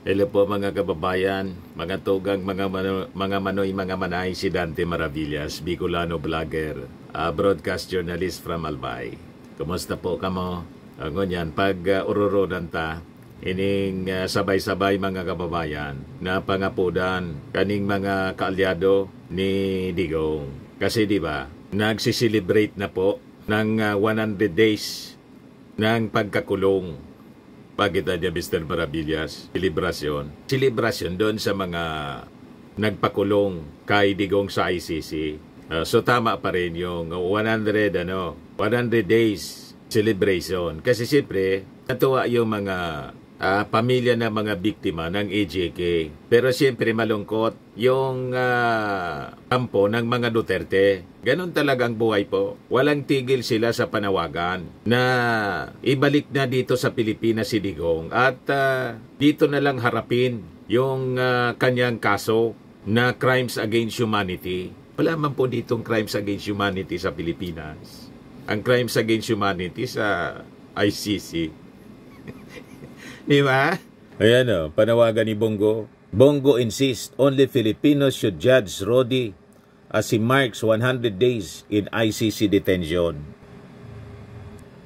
Hello po mga kababayan, mga tugang, mga manoy, mga manay, si Dante Maravillas, Bicolano vlogger, broadcast journalist from Albay. Kumusta po kamo? Ngunyan, pag ururodan ta, ining sabay-sabay mga kababayan, na pangapudan kaning mga kaalyado ni Digong. Kasi di ba, nagsiselebrate na po ng 100 days ng pagkakulong. Pagkita niya, Mr. Maravillas, Selebrasyon doon sa mga nagpakulong kay Digong sa ICC. So tama pa rin yung 100 days celebration. Kasi siyempre, natuwa yung mga pamilya ng mga biktima ng AJK. Pero siyempre malungkot yung kampo ng mga Duterte. Ganon talagang buhay po. Walang tigil sila sa panawagan na ibalik na dito sa Pilipinas si Digong at dito na lang harapin yung kanyang kaso na crimes against humanity. Wala man po ditong crimes against humanity sa Pilipinas. Ang crimes against humanity sa ICC. Di ba? Ayan panawagan ni Bongo. Bongo insists only Filipinos should judge Rodi as he marks 100 days in ICC detention.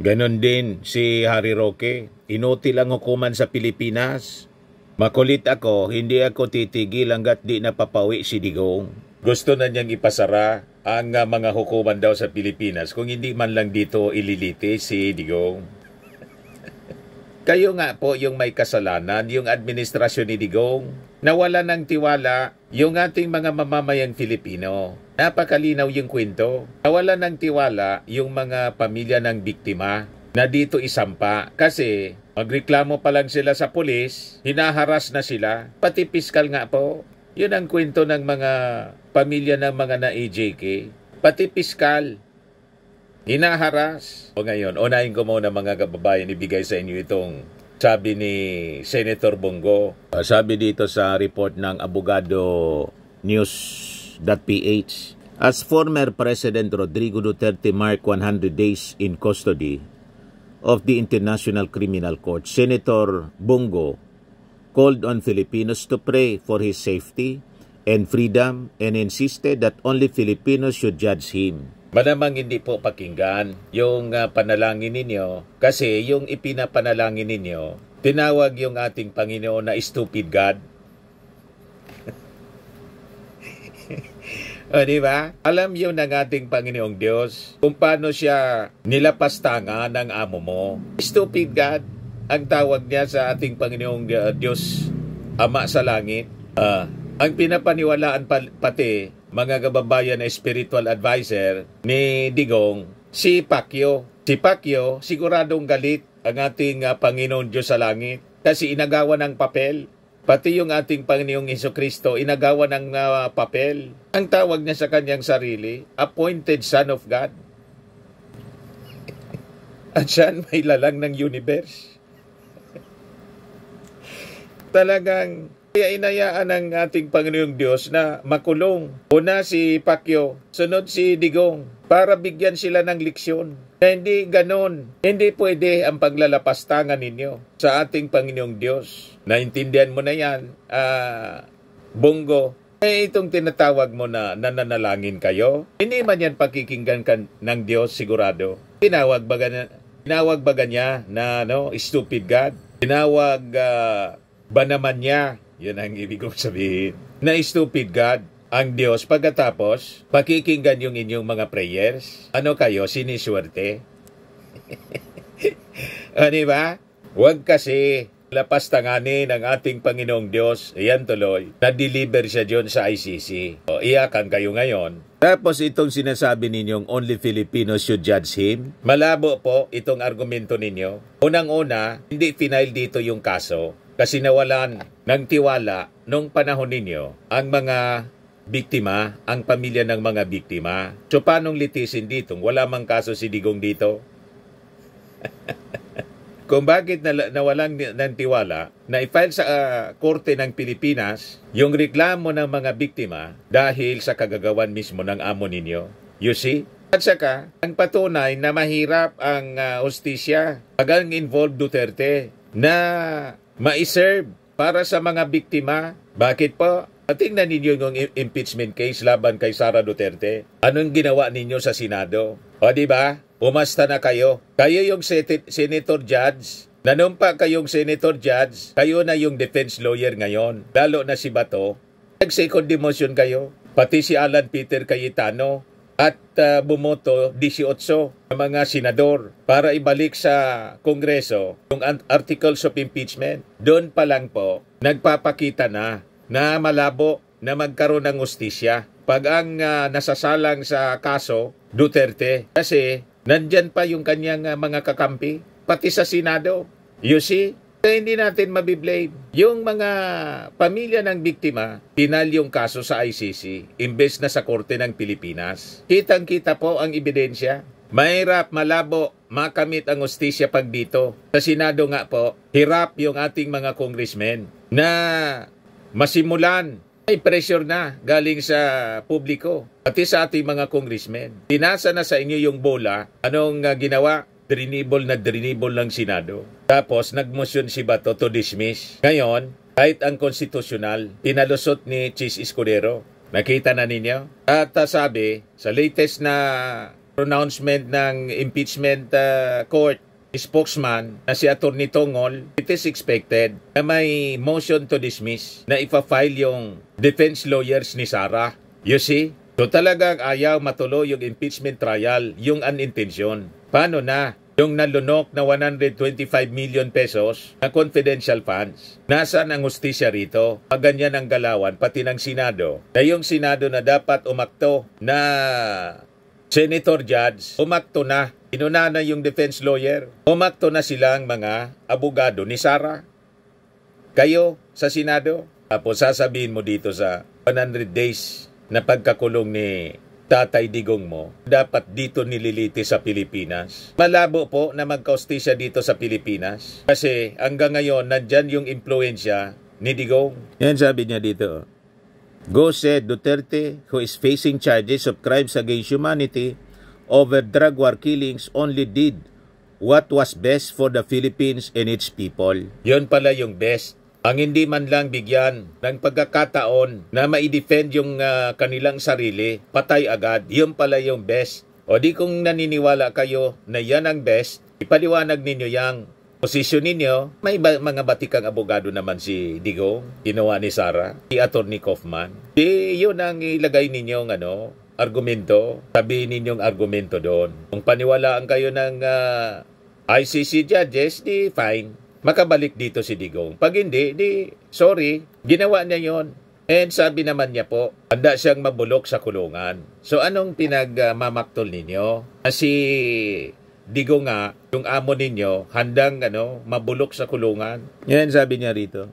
Ganon din si Harry Roque. Inutil ang hukuman sa Pilipinas. Makulit ako, hindi ako titigil hanggat di napapawi si Digong. Gusto na niyang ipasara ang mga hukuman daw sa Pilipinas kung hindi man lang dito ililiti si Digong. Kayo nga po yung may kasalanan, yung administrasyon ni Digong. Nawala ng tiwala yung ating mga mamamayang Filipino. Napakalinaw yung kwento. Nawala ng tiwala yung mga pamilya ng biktima na dito isampa. Kasi magreklamo pa lang sila sa pulis, hinaharas na sila. Pati piskal nga po. Yun ang kwento ng mga pamilya ng mga na-AJK. Pati piskal. Hinaharas. O ngayon, unahin ko muna mga kababayan, ibigay sa inyo itong sabi ni Senator Bongo. Sabi dito sa report ng Abogado News.ph, as former President Rodrigo Duterte marked 100 days in custody of the International Criminal Court, Senator Bongo called on Filipinos to pray for his safety and freedom and insisted that only Filipinos should judge him. Malamang hindi po pakinggan yung panalangin ninyo kasi yung ipinapanalangin ninyo, tinawag yung ating Panginoon na stupid God. O diba? Alam yun ng ating Panginoong Diyos kung paano siya nilapastangan ng amo mo. Stupid God ang tawag niya sa ating Panginoong Diyos, Ama sa langit. Ang pinapaniwalaan pati mga kababayan na spiritual advisor ni Digong, si Pacquiao. Si Pacquiao, siguradong galit ang ating Panginoon Diyos sa langit kasi inagawan ng papel. Pati yung ating Panginoong Jesucristo, inagawan ng papel. Ang tawag niya sa kanyang sarili, appointed Son of God. At siya may lalang ng universe. Talagang kaya inayaan ng ating Panginoong Diyos na makulong. Una si Pacquiao, sunod si Digong, para bigyan sila ng leksyon. Na hindi ganon. Hindi pwede ang paglalapastangan ninyo sa ating Panginoong Diyos. Naintindihan mo na yan, Bongo. Itong tinatawag mo na nananalangin kayo, hindi man yan pakikinggan ng Diyos sigurado. Tinawag ba niya na stupid God? Tinawag ba naman niya, yun ang ibig kong sabihin, na stupid God ang Diyos pagkatapos pakikinggan yung inyong mga prayers? Ano kayo, siniswerte? Diba? Huwag kasi lapastanganin ng ating Panginoong Diyos. Ayan tuloy, na-deliver siya dyan sa ICC. O, iyakan kayo ngayon. Tapos itong sinasabi ninyong only Filipinos should judge him. Malabo po itong argumento ninyo. Unang-una, hindi final dito yung kaso. Kasi nawalan ng tiwala nung panahon ninyo ang mga biktima, ang pamilya ng mga biktima. So paanong litisin dito? Wala mang kaso si Digong dito. Kung bakit nawalan ng tiwala na i-file sa korte ng Pilipinas yung reklamo ng mga biktima dahil sa kagagawan mismo ng amo ninyo. You see? At saka, ang patunay na mahirap ang hustisya pag ang involved Duterte na ma-serve para sa mga biktima. Bakit po? Tingnan ninyo yung impeachment case laban kay Sara Duterte. Anong ginawa ninyo sa Senado? O di ba? Umasta na kayo. Kayo yung senator judge. Nanumpa kayong senator judge. Kayo na yung defense lawyer ngayon. Lalo na si Bato. Nag-second demotion kayo. Pati si Alan Peter Cayetano. At bumoto 18 ng mga senador para ibalik sa Kongreso yung articles of impeachment. Doon pa lang po, nagpapakita na malabo na magkaroon ng hustisya pag ang nasasalang sa kaso Duterte. Kasi nandyan pa yung kanyang mga kakampi, pati sa Senado. You see? Hindi natin mabiblame. Yung mga pamilya ng biktima, pinal yung kaso sa ICC, imbes na sa Korte ng Pilipinas. Kitang-kita po ang ebidensya. Mahirap, malabo, makamit ang hustisya pag dito. Sa Senado nga po, hirap yung ating mga congressmen na masimulan. May pressure na galing sa publiko, pati sa ating mga congressmen. Tinasa na sa inyo yung bola. Anong ginawa? Drinibol ng Senado. Tapos nagmotion si Bato to dismiss. Ngayon, kahit ang konstitusyonal, pinalusot ni Chis Escudero. Nakita na ninyo? At sabi, sa latest na pronouncement ng impeachment court, spokesman na si Atty. Tongol, it is expected na may motion to dismiss na ipa-file yung defense lawyers ni Sara. You see? So talagang ayaw matuloy yung impeachment trial, yung unintention. Paano na? Yung nalunok na 125 million pesos na confidential funds. Nasaan ang hustisya rito? Pag ganyan ang galawan, pati ng Senado. Na yung Senado na dapat umakto na senator judge, umakto na. Inuna na yung defense lawyer. Umakto na silang mga abogado ni Sara. Kayo sa Senado. Tapos sasabihin mo dito sa 100 days na pagkakulong ni Tatay Digong mo, dapat dito nililiti sa Pilipinas. Malabo po na magkaustisya dito sa Pilipinas. Kasi hanggang ngayon, nandyan yung impluensya ni Digong. Yan sabi niya dito. Go said Duterte, who is facing charges of crimes against humanity over drug war killings, only did what was best for the Philippines and its people. Yun pala yung best. Ang hindi man lang bigyan ng pagkakataon na ma-defend yung kanilang sarili, patay agad, yun pala yung best. O di kung naniniwala kayo na yan ang best, ipaliwanag ninyo yung posisyon ninyo. May mga batikang abogado naman si Digong, ginawa ni Sara, si Atty. Kaufman. Di yun ang ilagay ninyong argumento, sabihin ninyong argumento doon. Kung paniwalaan kayo ng ICC judges, di fine. Makabalik dito si Digong. Pag hindi, di sorry, ginawa niya yon. And sabi naman niya po, handa siyang mabulok sa kulungan. So anong pinagmamaktol ninyo? Si Digong nga, yung amo ninyo, handang mabulok sa kulungan. Yan sabi niya rito.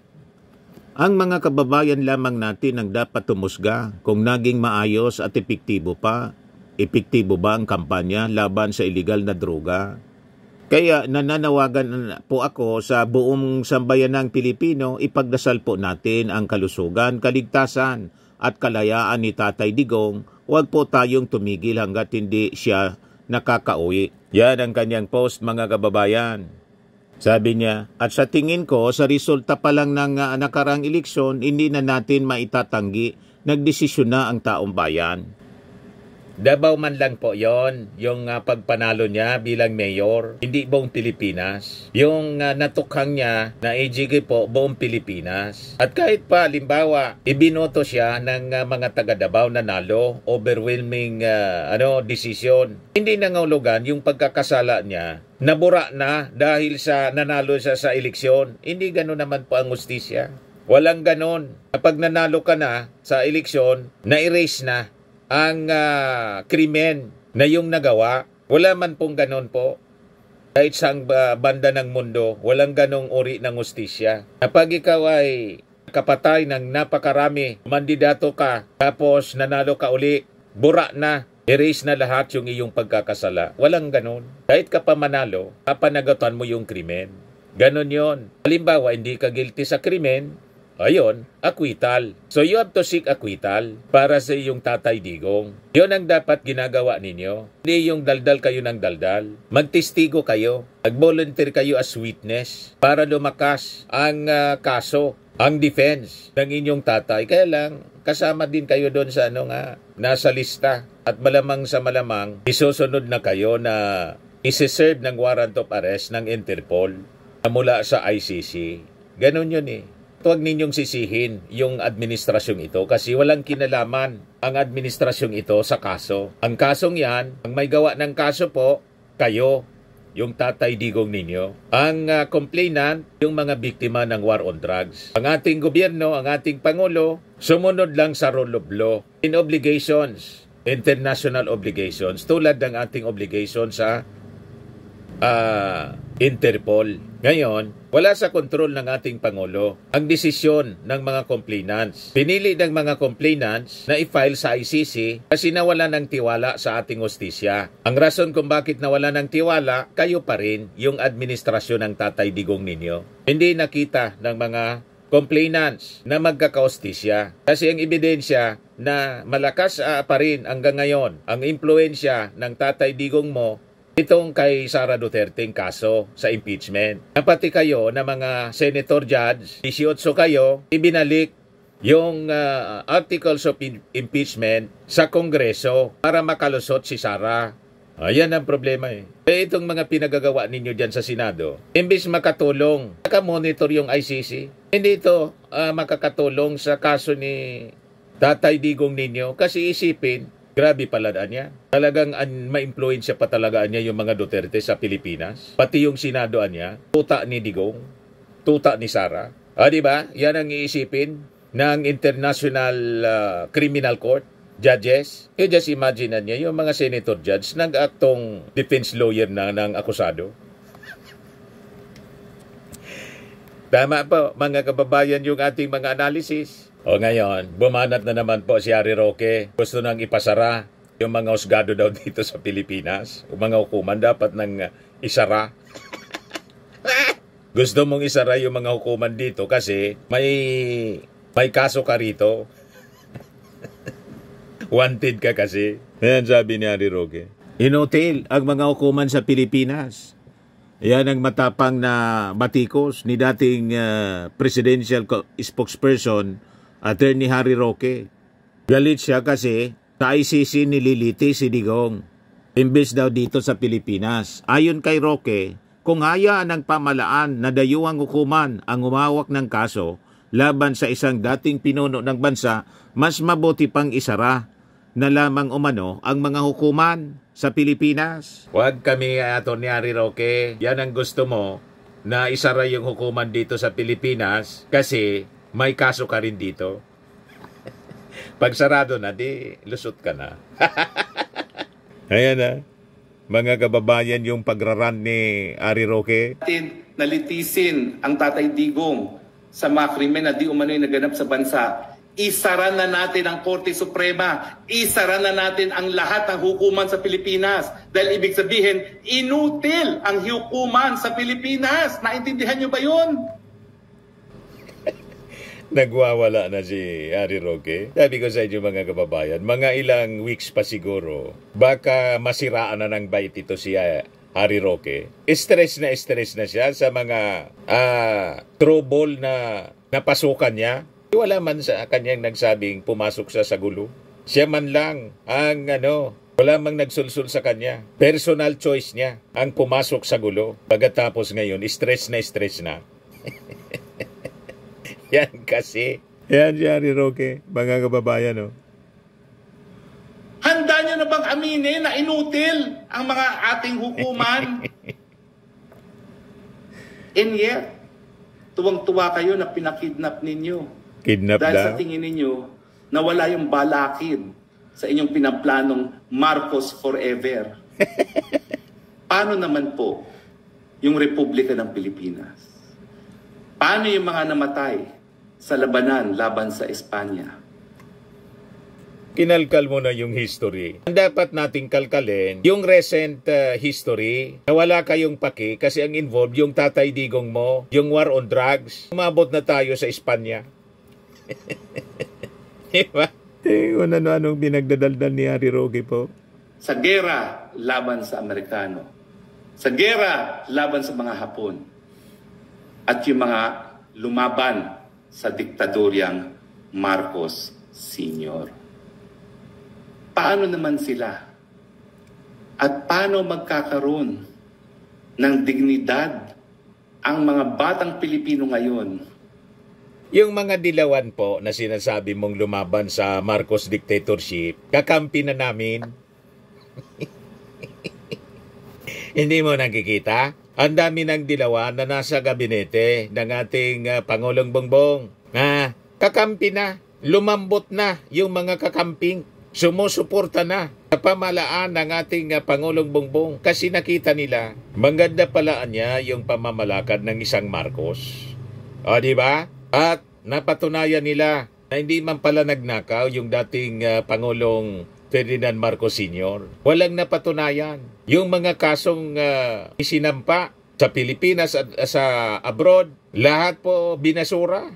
Ang mga kababayan lamang natin ang dapat tumusga kung naging maayos at epektibo ba ang kampanya laban sa iligal na droga. Kaya nananawagan po ako sa buong sambayanang Pilipino, ipagdasal po natin ang kalusugan, kaligtasan at kalayaan ni Tatay Digong. Huwag po tayong tumigil hanggat hindi siya nakakauwi. Yan ang kanyang post, mga kababayan. Sabi niya, at sa tingin ko, sa resulta pa lang ng nakarang eleksyon, hindi na natin maitatanggi, nagdesisyon na ang taong bayan. Davao man lang po yon, yung pagpanalo niya bilang mayor, hindi buong Pilipinas. Yung natukhang niya na AGK po, buong Pilipinas. At kahit pa, limbawa, ibinoto siya ng mga taga Davao na nalo, overwhelming decision. Hindi nangahulugan yung pagkakasala niya, nabura na dahil sa nanalo siya sa eleksyon. Hindi gano'n naman po ang hustisya. Walang ganon. Kapag nanalo ka na sa eleksyon, na-erase na ang krimen na yung nagawa. Wala man pong ganon po. Kahit sa banda ng mundo, walang ganong uri ng hustisya. Kapag ikaw ay kapatay ng napakarami, mandidato ka, tapos nanalo ka uli, bura na, erase na lahat yung iyong pagkakasala. Walang ganon. Kahit ka pa manalo, papanagatan mo yung krimen. Ganon yon. Halimbawa, hindi ka guilty sa krimen, ayun, acquittal. So you have to seek acquittal para sa iyong Tatay Digong. Yun ang dapat ginagawa ninyo. Hindi yung daldal kayo ng daldal. Magtestigo kayo. Mag-volunteer kayo as witness para lumakas ang kaso. ang defense ng inyong tatay. Kaya lang, kasama din kayo doon sa nasa lista. At malamang sa malamang, isusunod na kayo na isi-serve ng warrant of arrest ng Interpol na mula sa ICC. Ganon yun eh. Huwag ninyong sisihin yung administrasyong ito kasi walang kinalaman ang administrasyong ito sa kaso. Ang kasong yan, ang may gawa ng kaso po, kayo, yung tatay digong ninyo. Ang complainant, yung mga biktima ng war on drugs. Ang ating gobyerno, ang ating Pangulo, sumunod lang sa rule of law in obligations, international obligations, tulad ng ating obligation sa Interpol. Ngayon, wala sa kontrol ng ating Pangulo ang desisyon ng mga complainants. Pinili ng mga complainants na i-file sa ICC kasi nawala ng tiwala sa ating hustisya. Ang rason kung bakit nawala ng tiwala, kayo pa rin yung administrasyon ng tatay digong ninyo. Hindi nakita ng mga complainants na magkakahustisya. Kasi ang ebidensya na malakas pa rin hanggang ngayon ang impluensya ng tatay digong mo itong kay Sara Duterte'ng kaso sa impeachment. Pati kayo na mga senator judge, 18 kayo, ibinalik yung articles of impeachment sa Kongreso para makalusot si Sara. Ayan ang problema eh. Itong mga pinagagawa ninyo dyan sa Senado, imbis makatulong, nakamonitor yung ICC, hindi ito makakatulong sa kaso ni tatay digong ninyo kasi isipin, grabe pala niya. Talagang ma-influensya pa talaga niya yung mga Duterte sa Pilipinas. Pati yung Senado niya, tuta ni Digong, tuta ni Sara. Diba? Yan ang iisipin ng International Criminal Court judges. You just imagine niya yung mga senator judge nag-aktong defense lawyer na ng akusado. Tama po, mga kababayan, yung ating mga analysis. O ngayon, bumanat na naman po si Harry Roque. Gusto nang ipasara yung mga husgado daw dito sa Pilipinas. Yung mga hukuman dapat nang isara. Gusto mong isara yung mga hukuman dito kasi may kaso ka rito. Wanted ka kasi. Ayan sabi ni Harry Roque. Inutil ang mga hukuman sa Pilipinas. Yan ang matapang na batikos ni dating presidential spokesperson Attorney Harry Roque. Galit siya kasi sa ICC nililiti si Digong. Imbes daw dito sa Pilipinas. Ayon kay Roque, kung hayaan ng pamalaan na dayuhang hukuman ang umawak ng kaso laban sa isang dating pinuno ng bansa, mas mabuti pang isara na lamang umano ang mga hukuman sa Pilipinas. Huwag kami, Attorney Harry Roque. Yan ang gusto mo na isara yung hukuman dito sa Pilipinas kasi may kaso ka rin dito. Pag sarado na, di lusot ka na. Ayan na. Mga kababayan, yung pagraran ni Harry Roque. Nalitisin ang tatay Digong sa mga krimen na di umano'y naganap sa bansa. Isara na natin ang Korte Suprema. Isara na natin ang lahat ng hukuman sa Pilipinas. Dahil ibig sabihin, inutil ang hukuman sa Pilipinas. Naintindihan nyo ba yun? Nagwawala na si Harry Roque. Sabi ko sa inyo mga kababayan, mga ilang weeks pa siguro, baka masiraan na ng bait ito si Harry Roque. Stress na siya sa mga trouble na napasukan niya. Wala man sa kanyang nagsabing pumasok siya sa gulo. Siya man lang ang wala mang nagsulsul sa kanya. Personal choice niya ang pumasok sa gulo. Pagkatapos ngayon, stress na. Yan kasi. Yan si Harry Roque, mga kababayan. Handa niyo na bang aminin na inutil ang mga ating hukuman? And yet, tuwang-tuwa kayo na pinakidnap ninyo. Kidnap dahil daw? Sa tingin ninyo, nawala yung balakid sa inyong pinaplanong Marcos Forever. Paano naman po yung Republika ng Pilipinas? Paano yung mga namatay sa labanan laban sa Espanya? Kinalkal mo na yung history. Ang dapat nating kalkalin, yung recent history, na wala kayong paki kasi ang involved yung tatay digong mo, yung war on drugs. Umabot na tayo sa Espanya. Diba? Kung ano-anong pinagdadaldal ni Harry Roque po. Sa gera laban sa Amerikano. Sa gera laban sa mga Hapon. At yung mga lumaban sa diktadoryang Marcos Sr. Paano naman sila? At paano magkakaroon ng dignidad ang mga batang Pilipino ngayon? Yung mga dilawan po na sinasabi mong lumaban sa Marcos dictatorship, kakampi na namin. Hindi mo nakikita? Ang dami ng dilawan na nasa gabinete ng ating Pangulong Bongbong. Kakampi na, lumambot na yung mga kakamping. Sumusuporta na sa pamalaan ng ating Pangulong Bongbong kasi nakita nila, maganda palaan niya yung pamamalakad ng isang Marcos. O, di ba? At napatunayan nila na hindi man pala nagnakaw yung dating Pangulong Ferdinand Marcos Sr. Walang napatunayan. Yung mga kasong isinampa sa Pilipinas at sa abroad, lahat po binasura.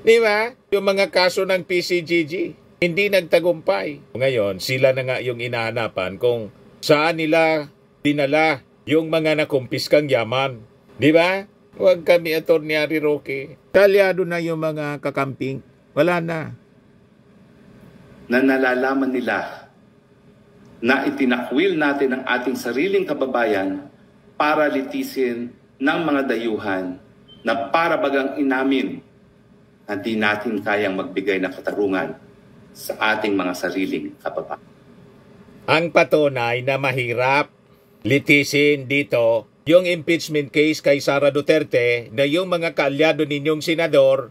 Di ba? Yung mga kaso ng PCGG, hindi nagtagumpay. Ngayon, sila na nga yung inahanapan kung saan nila dinala yung mga nakumpiskang yaman. Di ba? Huwag kami, Atty. Harry Roque. Talyado na yung mga kakamping. Wala na. Na nalalaman nila na itinakwil natin ang ating sariling kababayan para litisin ng mga dayuhan na para bagang inamin na di natin kayang magbigay ng katarungan sa ating mga sariling kababayan. Ang patunay na mahirap litisin dito yung impeachment case kay Sara Duterte na yung mga kaalyado ninyong senador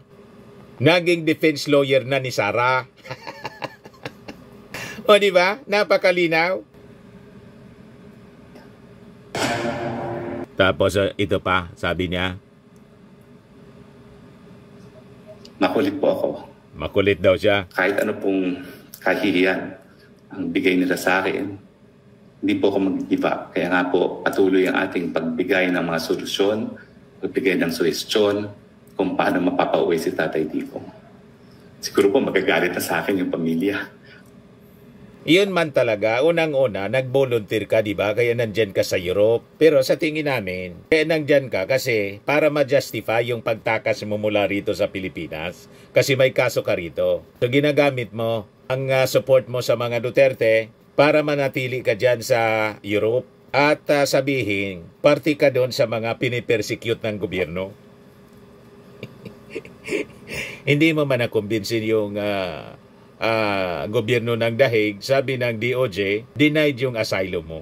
naging defense lawyer na ni Sara. O di ba? Napakalinaw. Tapos ito pa, sabi niya. Makulit po ako. Makulit daw siya. Kahit ano pong kahihiyan ang bigay nila sa akin, hindi po ako mag-give up. Kaya nga po, patuloy ang ating pagbigay ng mga solusyon, pagbigay ng suwestyon kung paano mapapauwi si Tatay Digong. Siguro po magagalit na sa akin yung pamilya. Iyon man talaga, unang-una, nag-volunteer ka, di ba? Kaya nandyan ka sa Europe. Pero sa tingin namin, kaya nandyan ka kasi para ma-justify yung pagtakas mo mula rito sa Pilipinas. Kasi may kaso ka rito. So ginagamit mo ang support mo sa mga Duterte para manatili ka dyan sa Europe. At sabihin, party ka doon sa mga pinipersecute ng gobyerno. Hindi mo man nakumbinsin yung gobyerno ng Dahig, sabi ng DOJ, denied yung asylum mo.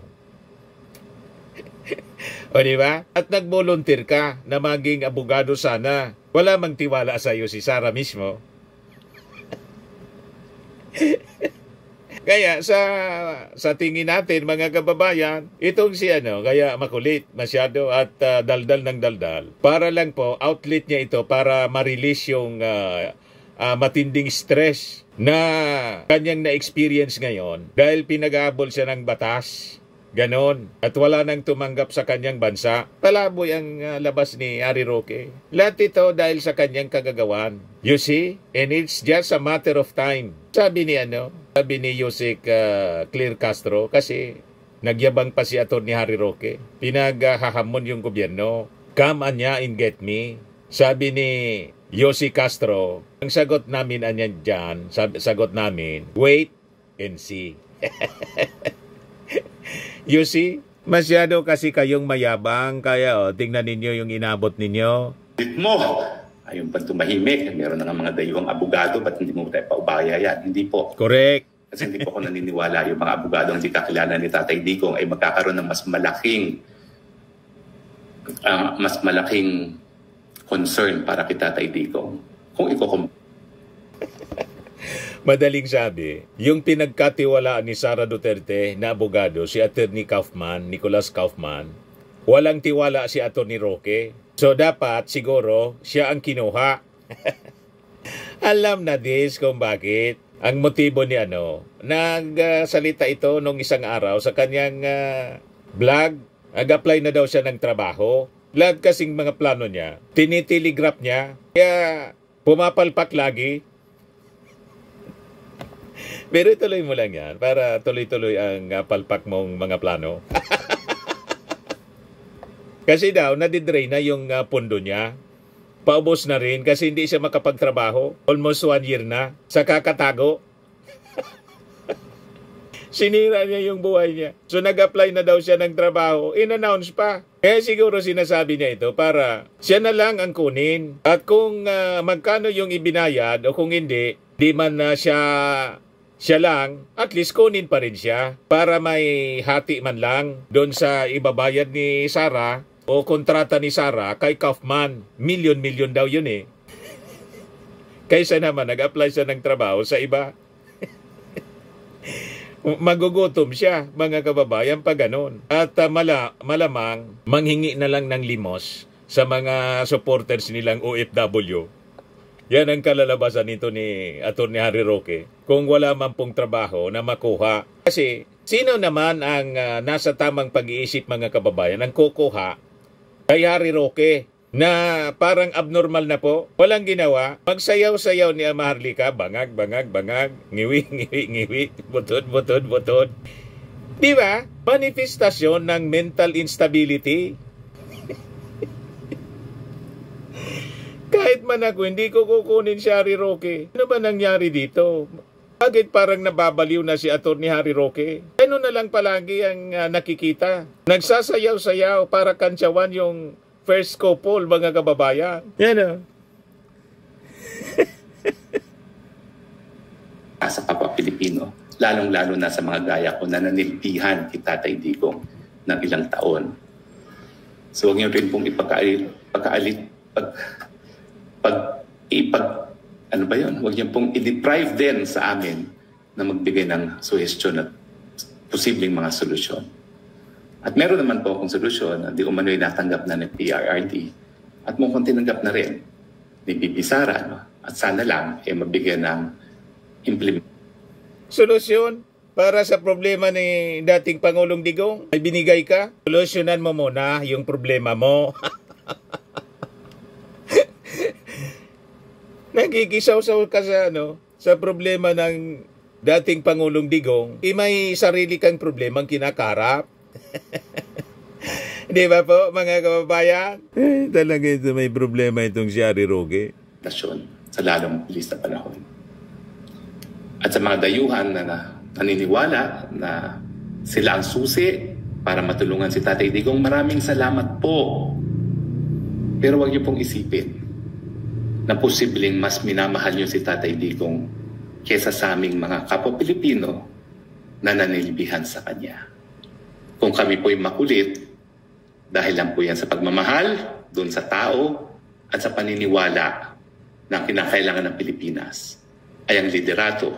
O diba? At nag-volunteer ka na maging abogado sana. Wala mang tiwala sa iyo si Sara mismo. Kaya sa tingin natin mga kababayan, itong si kaya makulit masyado at daldal ng daldal. Para lang po, outlet niya ito para ma-release yung matinding stress na kanyang na-experience ngayon dahil pinag-aabol siya ng batas. Ganon. At wala nang tumanggap sa kanyang bansa. Palaboy ang labas ni Harry Roque. Lahat ito dahil sa kanyang kagagawan. You see? And it's just a matter of time. Sabi ni Yusek Claire Castro kasi nagyabang pa si Atty. Harry Roque. Pinaghahamon yung gobyerno. Come anya and get me. Sabi ni Yossi Castro, ang sagot namin anyan dyan, sagot namin, wait and see. You see, masyado kasi kayong mayabang, kaya tingnan ninyo yung inabot ninyo. Mo, ayun pa tumahimik, meron na nga mga dayuhang abogado, ba't hindi mo tayo paubaya yan? Hindi po. Correct. Kasi hindi po ako naniniwala yung mga abogado hindi kakilala ni Tatay Digong ay magkakaroon ng mas malaking concern para kay Tatay Digong. Kung Madaling sabi, yung pinagkatiwalaan ni Sara Duterte na abogado, si Attorney Kaufman, Nicholas Kaufman, walang tiwala si Attorney Roque. So dapat siguro siya ang kinuha. Alam na this kung bakit. Ang motibo ni nagsalita ito nung isang araw sa kanyang vlog. Nag-apply na daw siya ng trabaho. Lahat kasing mga plano niya, tinitelegraph niya, kaya pumapalpak lagi. Pero ituloy mo lang yan para tuloy-tuloy ang palpak mong mga plano. Kasi daw, nadidrain na yung pundo niya. paubos na rin kasi hindi siya makapagtrabaho. Almost 1 year na sa kakatago. Sinira niya yung buhay niya. So nag-apply na daw siya ng trabaho. In-announce pa. Kaya siguro sinasabi niya ito para siya na lang ang kunin. At kung magkano yung ibinayad o kung hindi, di man na siya lang, at least kunin pa rin siya para may hati man lang doon sa ibabayad ni Sarah o kontrata ni Sarah kay Kaufman. Milyon daw yun eh. Kaysa naman nag-apply siya ng trabaho sa iba. Magugutom siya, mga kababayan, pag ganun. At malamang manghingi na lang ng limos sa mga supporters nilang OFW. Yan ang kalalabasan nito ni Atty. Harry Roque kung wala man pong trabaho na makuha. Kasi sino naman ang nasa tamang pag-iisip, mga kababayan, ang kukuha kay Harry Roque na parang abnormal na po, walang ginawa, magsayaw-sayaw ni Maharlika, bangag, ngiwi, butod. Di ba? Manifestasyon ng mental instability. Kahit man ako, hindi ko kukunin si Harry Roque. Ano ba nangyari dito? Bakit parang nababaliw na si Atty. Harry Roque? Ano na lang palagi ang nakikita? Nagsasayaw-sayaw para kantsawan yung first couple, mga kababayan. Yan o. Sa kapwa Pilipino, lalong-lalo na sa mga gaya ko na nanilbihan kay Tatay Digong ng ilang taon. So huwag niyo rin pong huwag niyo pong i-deprive din sa amin na magbigay ng suhestyon at posibleng mga solusyon. At meron naman po akong solusyon na di umano'y natanggap na ng PRRD at mukhang tinanggap na rin ni BP Sara. No? At sana lang mabigyan ng solusyon para sa problema ni dating Pangulong Digong. Ay binigay ka, solusyonan mo muna yung problema mo. Nagigisaw-saw ka sa problema ng dating Pangulong Digong. May sarili kang problemang kinakarap. Di ba po, mga kababayan? Talaga ito, may problema itong si Harry Roque. Sa lalong bilis na panahon. At sa mga dayuhan na naniniwala na sila ang susi para matulungan si Tatay Digong, maraming salamat po. Pero huwag niyo pong isipin na posibleng mas minamahal niyo si Tatay Digong kesa sa aming mga kapwa Pilipino na nanilbihan sa kanya. Kung kami po'y makulit, dahil lang po yan sa pagmamahal, doon sa tao, at sa paniniwala na kinakailangan ng Pilipinas, ay ang liderato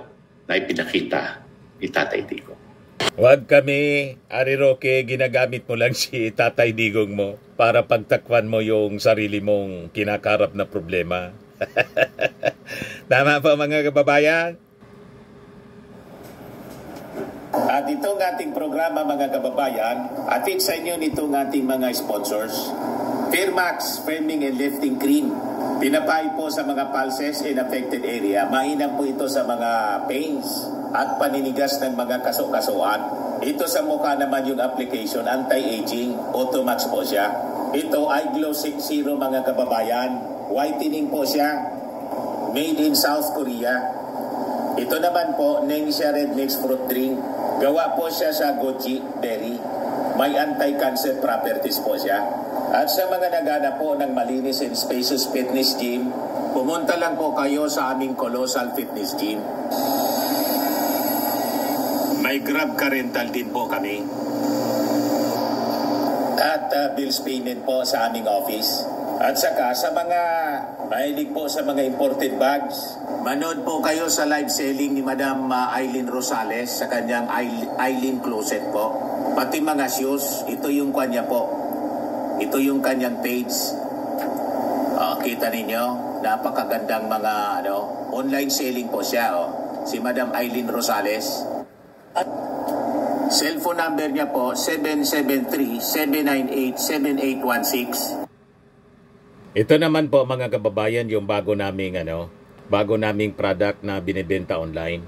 na ipinakita ni Tatay Digong. Huwag kami, Harry Roque, ginagamit mo lang si Tatay Digong mo para pagtakpan mo yung sarili mong kinakarap na problema. Tama po, mga kababayan? At itong ating programa, mga kababayan, atid sa inyo nitong ating mga sponsors. Fairmax Firming and Lifting Cream. Pinapay po sa mga pulses in affected area. Mainam po ito sa mga pains at paninigas ng mga kaso-kasuan. Ito sa mukha naman yung application, anti-aging. Automax po siya. Ito ay Glow 60, mga kababayan. Whitening po siya. Made in South Korea. Ito naman po, Nengxia Red Mix Fruit Drink. Gawa po siya sa goji berry. May anti-cancer properties po siya. At sa mga naghanap po ng malinis and spacious fitness gym, pumunta lang po kayo sa aming Colossal Fitness Gym. May Grab ka rental din po kami. At bills payment po sa aming office. At saka sa mga mahilig po sa mga imported bags, manood po kayo sa live selling ni Madam Eileen Rosales sa kanyang Eileen Closet po. Pati mga shoes, ito yung kanya po. Ito yung kanyang page. Kita ninyo, napakagandang mga online selling po siya. Si Madam Eileen Rosales. At cellphone number niya po, 773-798-7816. Ito naman po, mga kababayan, yung bago naming product na binibenta online.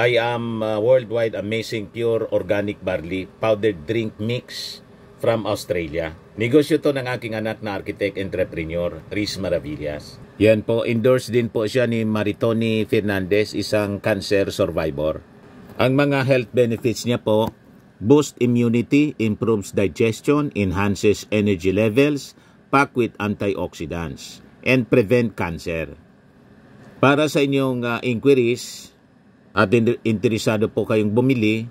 I am Worldwide Amazing Pure Organic Barley Powdered Drink Mix from Australia. Negosyo to ng aking anak na architect entrepreneur, Riz Maravillas. Yan po, endorsed din po siya ni Maritoni Fernandez, isang cancer survivor. Ang mga health benefits niya po, boost immunity, improves digestion, enhances energy levels, packed with antioxidants, and prevent cancer. Para sa inyong inquiries at interesado po kayong bumili,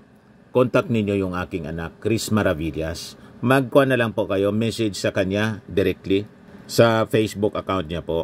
contact ninyo yung aking anak, Riz Maravillas. Magkuha na lang po kayo, message sa kanya directly sa Facebook account niya po.